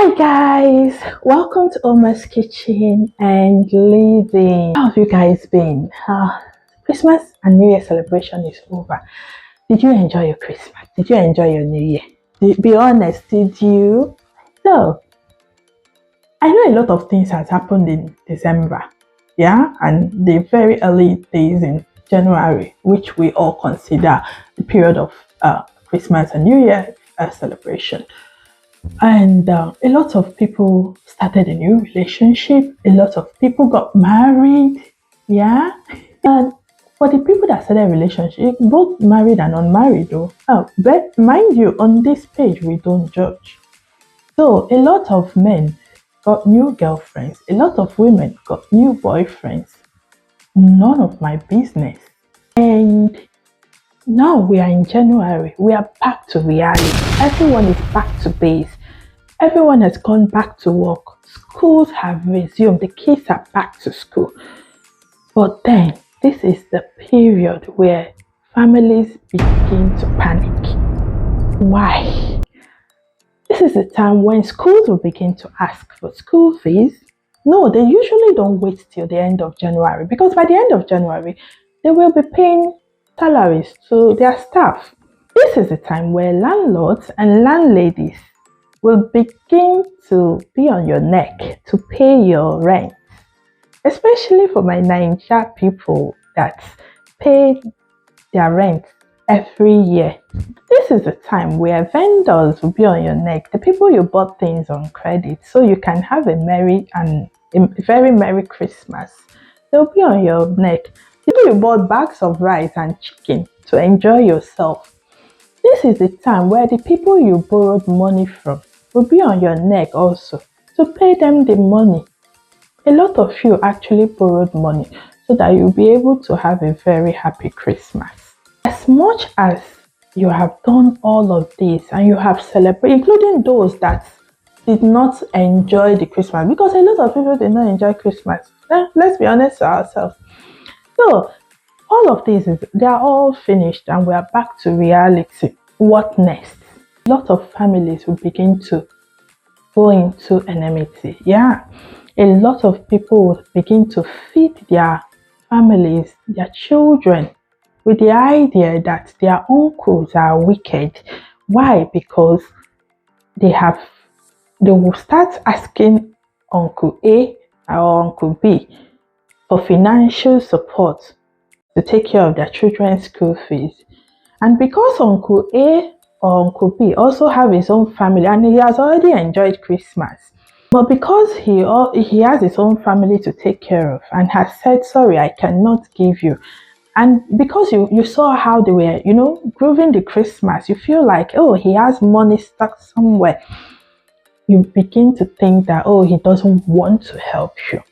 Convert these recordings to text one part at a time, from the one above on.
Hi guys, welcome to Oma's Kitchen and Living. How have you guys been? Christmas and New Year celebration is over. Did you enjoy your Christmas? Did you enjoy your New Year? Be honest, did you? So, I know a lot of things has happened in December, yeah, and the very early days in January, which we all consider the period of Christmas and New Year celebration. And a lot of people started a new relationship. A lot of people got married. Yeah. And for the people that started a relationship, both married and unmarried, though. But mind you, on this page, we don't judge. So a lot of men got new girlfriends. A lot of women got new boyfriends. None of my business. And now we are in January. We are back to reality. Everyone is back to base. Everyone has gone back to work. Schools have resumed. The kids are back to school. But then, this is the period where families begin to panic. Why? This is the time when schools will begin to ask for school fees. No, they usually don't wait till the end of January, because by the end of January, they will be paying salaries to their staff. This is the time where landlords and landladies will begin to be on your neck to pay your rent, especially for my Naija people that pay their rent every year. This is the time where vendors will be on your neck, the people you bought things on credit so you can have a very merry Christmas. They'll be on your neck. People you bought bags of rice and chicken to enjoy yourself. This is the time where the people you borrowed money from will be on your neck also to pay them the money. A lot of you actually borrowed money so that you'll be able to have a very happy Christmas. As much as you have done all of this and you have celebrated, including those that did not enjoy the Christmas, because a lot of people did not enjoy Christmas. Let's be honest to ourselves. So all of these, they are all finished and we are back to reality. What next? A lot of families will begin to go into enmity. Yeah, a lot of people will begin to feed their families, their children, with the idea that their uncles are wicked. Why? Because they will start asking Uncle A or Uncle B for financial support to take care of their children's school fees. And because Uncle A or Uncle B also have his own family and he has already enjoyed Christmas, but because he has his own family to take care of and has said, sorry, I cannot give you. And because you saw how they were, grooving the Christmas, you feel like, oh, he has money stuck somewhere. You begin to think that, oh, he doesn't want to help you.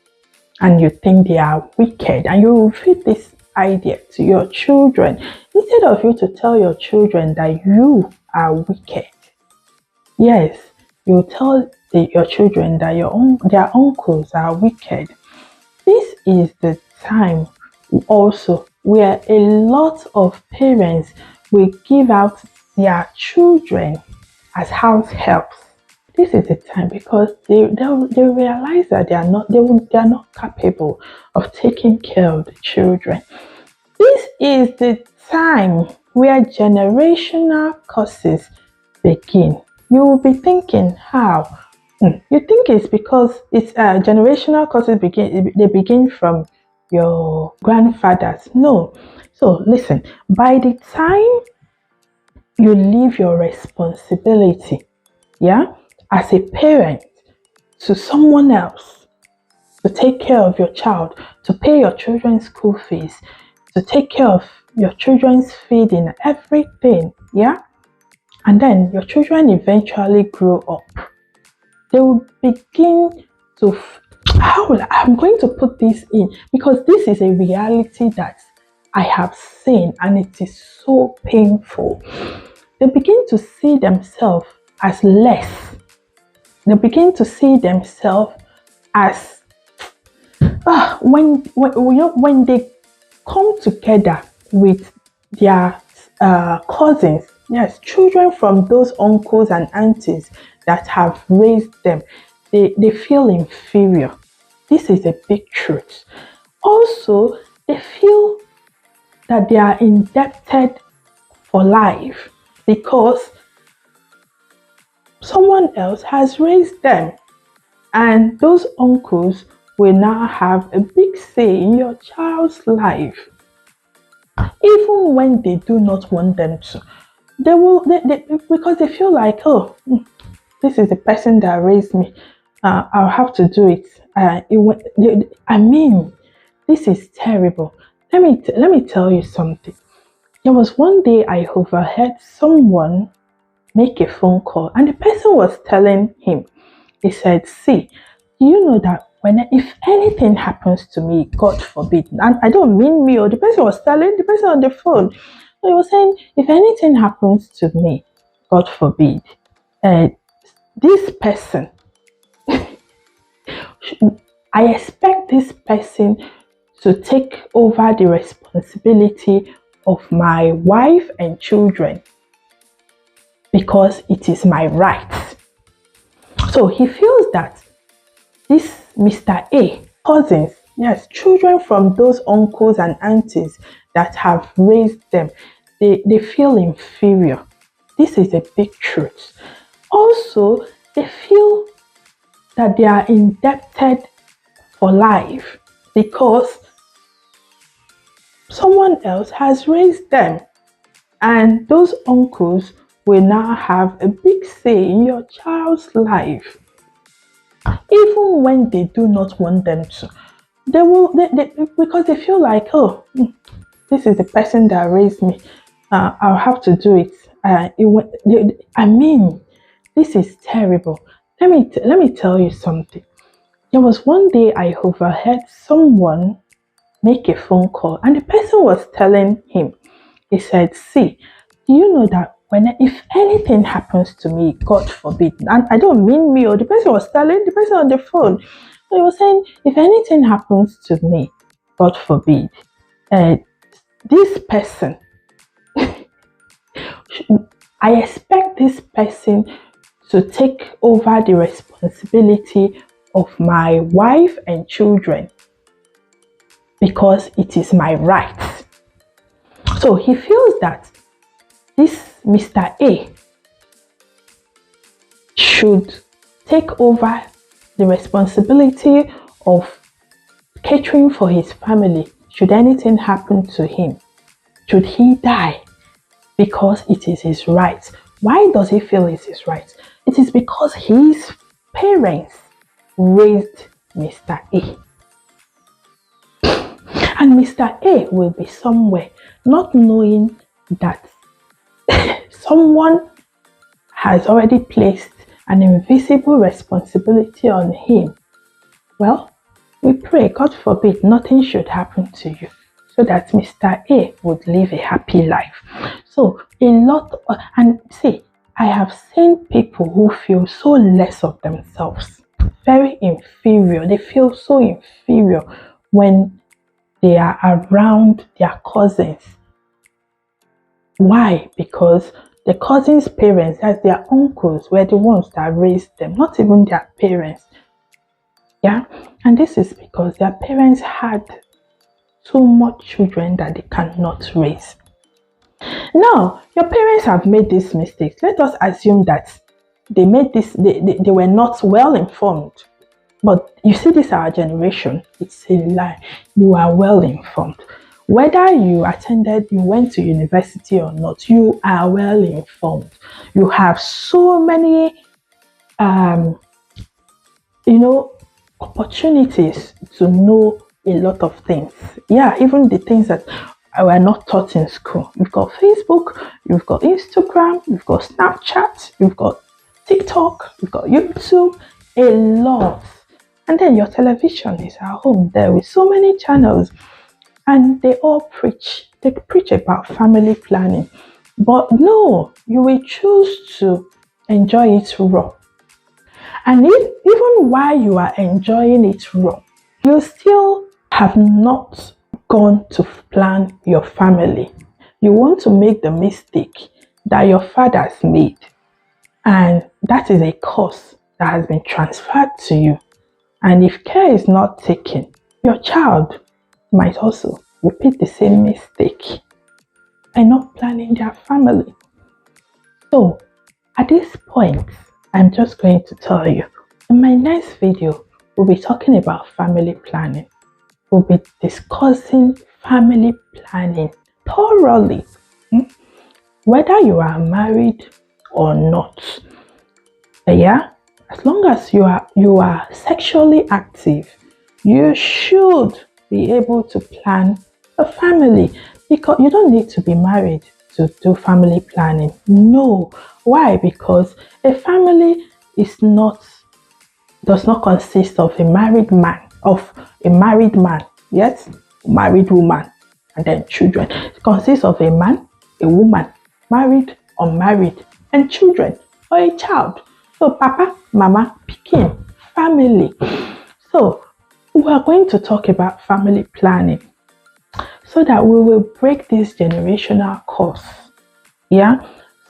And you think they are wicked. And you will feed this idea to your children instead of you to tell your children that you are wicked. Yes, you tell your children that their uncles are wicked. This is the time also where a lot of parents will give out their children as house helps. This is the time because they realize that they are not capable of taking care of the children. This is the time where generational curses begin. You will be thinking, how? You think it's because it's generational curses begin from your grandfathers. No. So listen, by the time you leave your responsibility, yeah, as a parent to someone else to take care of your child, to pay your children's school fees, to take care of your children's feeding, everything, yeah, and then your children eventually grow up, they will begin to I'm going to put this in because this is a reality that I have seen and it is so painful. They begin to see themselves as less. They begin to see themselves as when they come together with their cousins Yes, children from those uncles and aunties that have raised them, they feel inferior. This is a big truth. Also, they feel that they are indebted for life because someone else has raised them, and those uncles will now have a big say in your child's life, even when they do not want them to. They will, because they feel like, oh, this is the person that raised me. I'll have to do it. I mean, this is terrible. Let me tell you something. There was one day I overheard someone make a phone call, and the person was telling him, he said, "See, do you know that when if anything happens to me, God forbid, and I don't mean me," or the person was telling the person on the phone, so he was saying, if anything happens to me, God forbid, uh, this person, I expect this person to take over the responsibility of my wife and children because it is my right. So he feels that this Mr. A, cousins, yes, children from those uncles and aunties that have raised them, they feel inferior. This is a big truth. Also, they feel that they are indebted for life because someone else has raised them, and those uncles will now have a big say in your child's life, even when they do not want them to. They will, because they feel like, oh, this is the person that raised me. I'll have to do it. I mean, this is terrible. Let me tell you something. There was one day I overheard someone make a phone call, and the person was telling him, he said, "See, do you know that when if anything happens to me, God forbid, and I don't mean me," or the person was telling the person on the phone, so he was saying, if anything happens to me, God forbid, uh, this person, I expect this person to take over the responsibility of my wife and children because it is my right. So he feels that this Mr. A should take over the responsibility of catering for his family should anything happen to him, should he die, because it is his right. Why does he feel it's his right? It is because his parents raised Mr. A. And Mr. A will be somewhere not knowing that someone has already placed an invisible responsibility on him. Well, we pray, God forbid, nothing should happen to you, so that Mr. A would live a happy life. So and see, I have seen people who feel so less of themselves, very inferior. They feel so inferior when they are around their cousins. Why? Because the cousins' parents, as their uncles, were the ones that raised them, not even their parents. Yeah, and this is because their parents had too much children that they cannot raise. Now, your parents have made these mistakes. Let us assume that they made this, they were not well informed. But you see, this our generation, it's a lie. You are well informed. Whether you went to university or not, you are well informed. You have so many, opportunities to know a lot of things. Yeah, even the things that were not taught in school. You've got Facebook, you've got Instagram, you've got Snapchat, you've got TikTok, you've got YouTube, a lot. And then your television is at home there with so many channels, and they all preach. They preach about family planning. But no, you will choose to enjoy it raw. And even while you are enjoying it raw, you still have not gone to plan your family. You want to make the mistake that your fathers made, and that is a curse that has been transferred to you. And if care is not taken, your child might also repeat the same mistake and not planning their family. So at this point, I'm just going to tell you, in my next video, we'll be talking about family planning. We'll be discussing family planning thoroughly. Whether you are married or not. Yeah, as long as you are sexually active, you should be able to plan a family, because you don't need to be married to do family planning. No. Why? Because a family does not consist of a married man, yes, married woman, and then children. It consists of a man, a woman, married, unmarried, and children, or a child. So papa, mama, pikin, family. So we are going to talk about family planning so that we will break this generational curse. Yeah,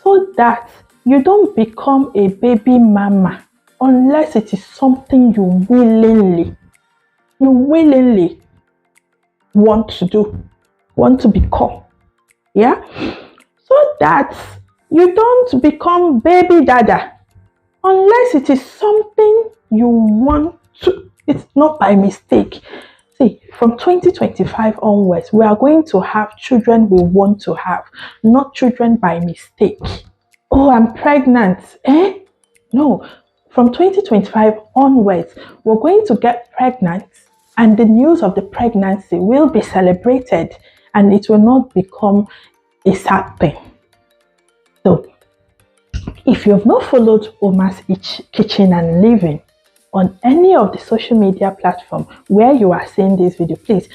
so that you don't become a baby mama unless it is something you willingly want to become. Yeah, so that you don't become baby dada unless it is something you want to. It's not by mistake. See, from 2025 onwards, we are going to have children we want to have, not children by mistake. Oh, I'm pregnant. No. From 2025 onwards, we're going to get pregnant, and the news of the pregnancy will be celebrated, and it will not become a sad thing. So, if you've not followed Oma's Kitchen and Living on any of the social media platform where you are seeing this video, please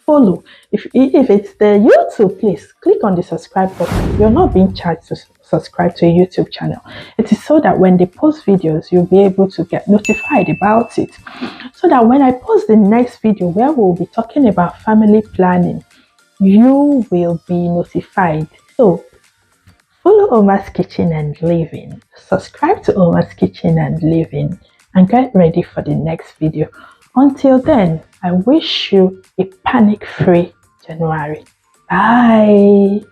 follow. If it's the YouTube, please click on the subscribe button. You're not being charged to subscribe to a YouTube channel. It is so that when they post videos, you'll be able to get notified about it, so that when I post the next video where we'll be talking about family planning, you will be notified. So follow Oma's Kitchen and Living, subscribe to Oma's Kitchen and Living, and get ready for the next video. Until then, I wish you a panic-free January. Bye.